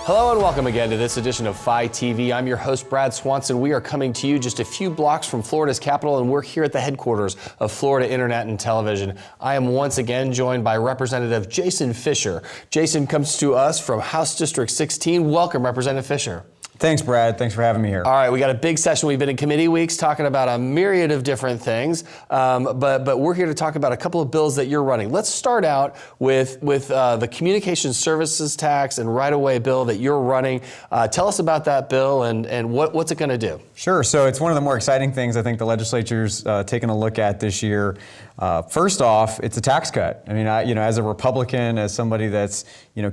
Hello and welcome again to this edition of FLITV. I'm your host, Brad Swanson. We are coming to you just a few blocks from Florida's capital, and we're here at the headquarters of Florida Internet and Television. I am once again joined by Representative Jason Fischer. Jason comes to us from House District 16. Welcome, Representative Fischer. Thanks, Brad. Thanks for having me here. All right, we got a big session. We've been in committee weeks talking about a myriad of different things, but we're here to talk about a couple of bills that you're running. Let's start out with the Communication Services Tax and Right-of-Way bill that you're running. Tell us about that bill and what's it going to do? Sure. So it's one of the more exciting things I think the legislature's taken a look at this year. First off, it's a tax cut. I mean, as a Republican, as somebody that's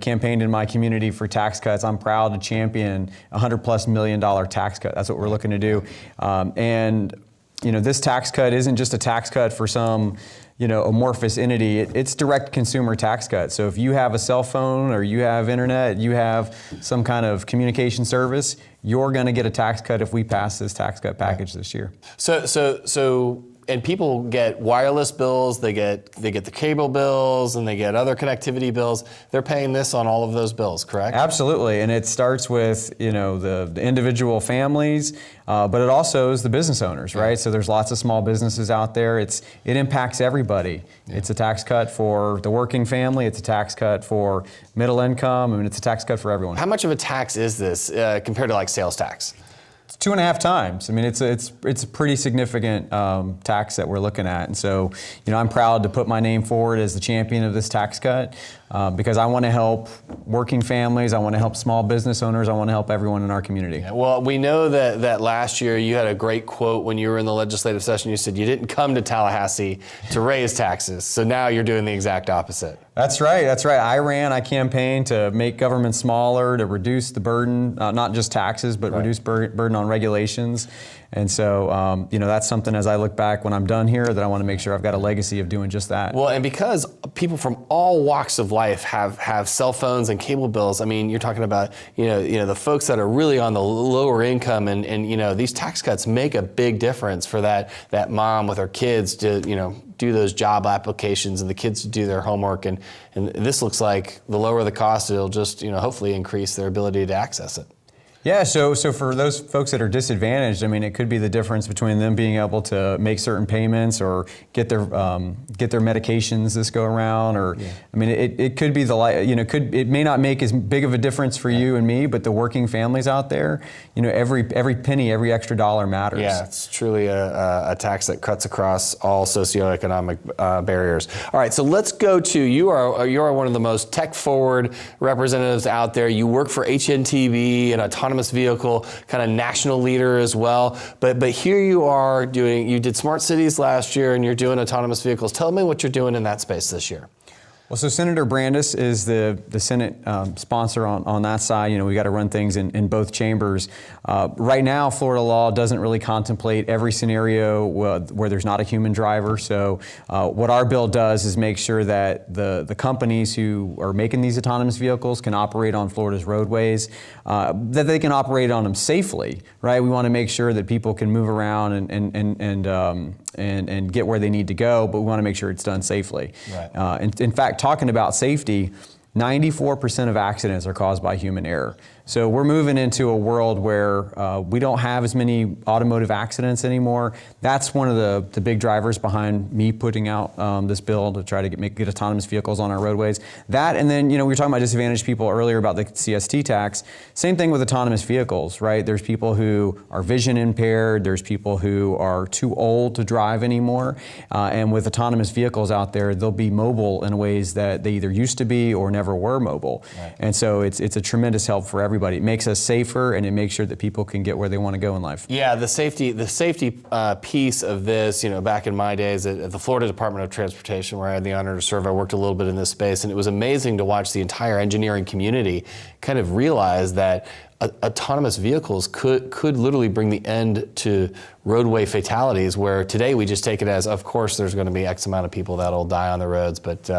campaigned in my community for tax cuts, I'm proud to champion $100+ million tax cut. That's what we're looking to do. And this tax cut isn't just a tax cut for some amorphous entity. It's direct consumer tax cut. So if you have a cell phone or you have internet, you have some kind of communication service, you're going to get a tax cut if we pass this tax cut package this year. And people get wireless bills, they get the cable bills, and they get other connectivity bills. They're paying this on all of those bills, correct? Absolutely, and it starts with the individual families, but it also is the business owners, right? So there's lots of small businesses out there. It impacts everybody. Yeah. It's a tax cut for the working family. It's a tax cut for middle income. I mean, it's a tax cut for everyone. How much of a tax is this compared to like sales tax? It's 2.5 times. I mean, it's a pretty significant tax that we're looking at, and so I'm proud to put my name forward as the champion of this tax cut because I want to help working families, I want to help small business owners, I want to help everyone in our community. Yeah, well, we know that last year you had a great quote when you were in the legislative session. You said you didn't come to Tallahassee to raise taxes, so now you're doing the exact opposite. That's right. I campaigned to make government smaller, to reduce the burden, not just taxes, but reduce burden on regulations. And so, that's something as I look back when I'm done here that I want to make sure I've got a legacy of doing just that. Well, and because people from all walks of life have cell phones and cable bills, I mean, you're talking about, the folks that are really on the lower income and these tax cuts make a big difference for that mom with her kids to, do those job applications and the kids to do their homework. And this looks like the lower the cost, it'll just, hopefully increase their ability to access it. Yeah, so for those folks that are disadvantaged, I mean, it could be the difference between them being able to make certain payments or get their medications this go around, or I mean, it could be it may not make as big of a difference for you and me, but the working families out there, every penny, every extra dollar matters. Yeah, it's truly a tax that cuts across all socioeconomic barriers. All right, so let's go to you are one of the most tech forward representatives out there. You work for HNTV, an autonomous vehicle kind of national leader as well, but here you did smart cities last year and you're doing autonomous vehicles. Tell me what you're doing in that space this year. Well, so Senator Brandis is the Senate sponsor on that side. We got to run things in both chambers. Right now, Florida law doesn't really contemplate every scenario where there's not a human driver. So what our bill does is make sure that the companies who are making these autonomous vehicles can operate on Florida's roadways, that they can operate on them safely, right? We want to make sure that people can move around and get where they need to go, but we want to make sure it's done safely. Right. In fact, talking about safety, 94% of accidents are caused by human error. So we're moving into a world where we don't have as many automotive accidents anymore. That's one of the big drivers behind me putting out this bill to try to get autonomous vehicles on our roadways. That, and then, we were talking about disadvantaged people earlier about the CST tax. Same thing with autonomous vehicles, right? There's people who are vision impaired. There's people who are too old to drive anymore. And with autonomous vehicles out there, they'll be mobile in ways that they either used to be or never were mobile. Right. And so it's a tremendous help for everybody. It makes us safer, and it makes sure that people can get where they want to go in life. Yeah, the safety piece of this, back in my days at the Florida Department of Transportation, where I had the honor to serve, I worked a little bit in this space, and it was amazing to watch the entire engineering community kind of realize that autonomous vehicles could literally bring the end to roadway fatalities, where today we just take it as, of course, there's going to be X amount of people that'll die on the roads. But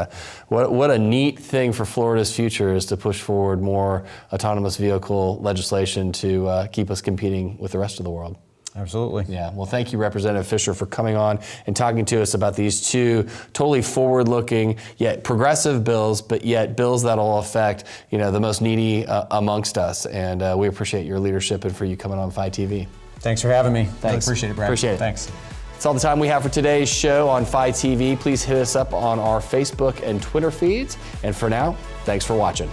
what a neat thing for Florida's future is to push forward more autonomous vehicle legislation to keep us competing with the rest of the world. Absolutely. Yeah, well, thank you, Representative Fischer, for coming on and talking to us about these two totally forward-looking, yet progressive bills, but yet bills that'll affect, the most needy amongst us. And we appreciate your leadership and for you coming on FI TV. Thanks for having me. Thanks. Really appreciate it, Brad. Appreciate it. Thanks. That's all the time we have for today's show on FI TV. Please hit us up on our Facebook and Twitter feeds. And for now, thanks for watching.